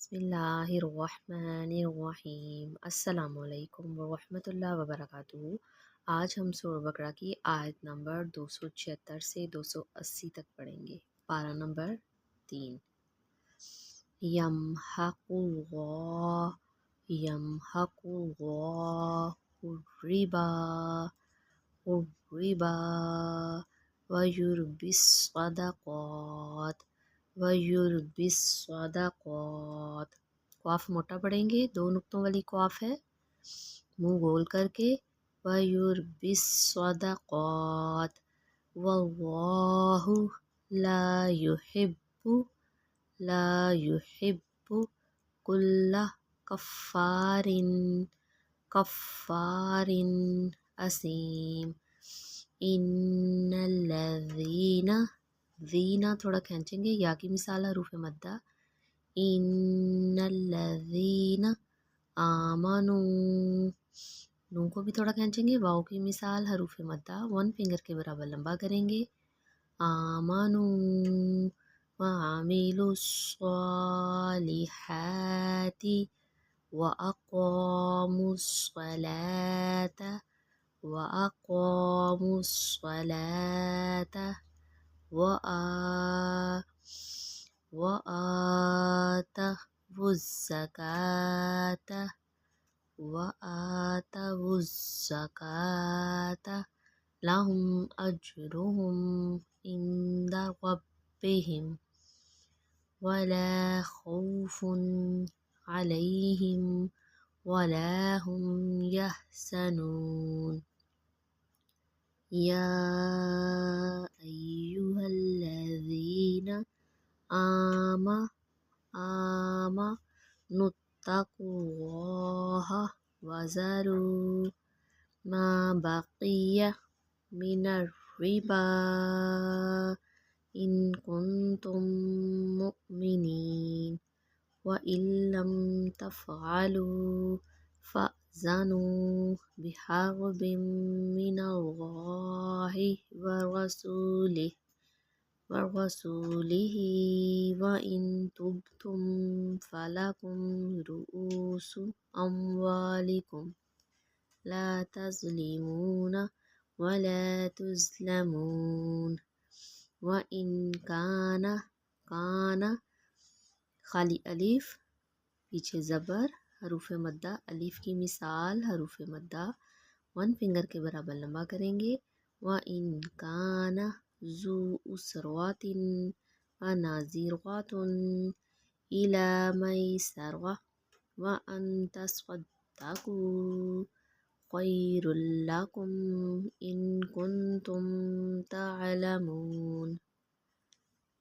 بسم اللہ الرحمن الرحیم السلام علیکم ورحمۃ اللہ وبرکاتہ۔ آج ہم سورہ بقرہ کی آیت نمبر 276 سے 280 تک پڑھیں گے۔ پارہ نمبر 3۔ یمحق اللہ الربا ویربی الصدقات۔ قاف موٹا پڑھیں گے، دو نقطوں والی قاف ہے، منہ گول کر کے۔ ویربی الصدقات واللہ لا يحب کل کفار اثیم۔ ان الذین، زینہ تھوڑا کھینچیں گے، یا کی مثال حروف مدہ۔ ان الذین آمنوا، نون کو بھی تھوڑا کھینچیں گے، واؤ کی مثال حروف مدہ، ون فنگر کے برابر لمبا کریں گے۔ آمنوا وعملوا الصالحات وأقاموا الصلاة وآتوا الزكاة لهم أجرهم عند ربهم ولا خوف عليهم ولا هم يحزنون۔ یا ایہا الذین آمنوا اتقوا اللہ وذروا ما بقی من الربا ان کنتم مؤمنین وإن لم تفعلوا فأذنوا بحرب من اللہ ورسولہ وإن تبتم فلکم رؤوس أموالکم لا تظلمون ولا تظلمون۔ وإن کان خالی الف، پیچھے زبر، حروف مدہ، الف کی مثال حروف مدہ، ون فنگر کے برابر لمبا کریں گے۔ وَإِن كَانَ ذُو أُسْرَةٍ فَنَظِرَةٌ إِلَى مَيْسَرَةٍ وَأَن تَصَدَّقُوا خَيْرٌ لَكُمْ إِن كُنتُمْ تَعْلَمُونَ۔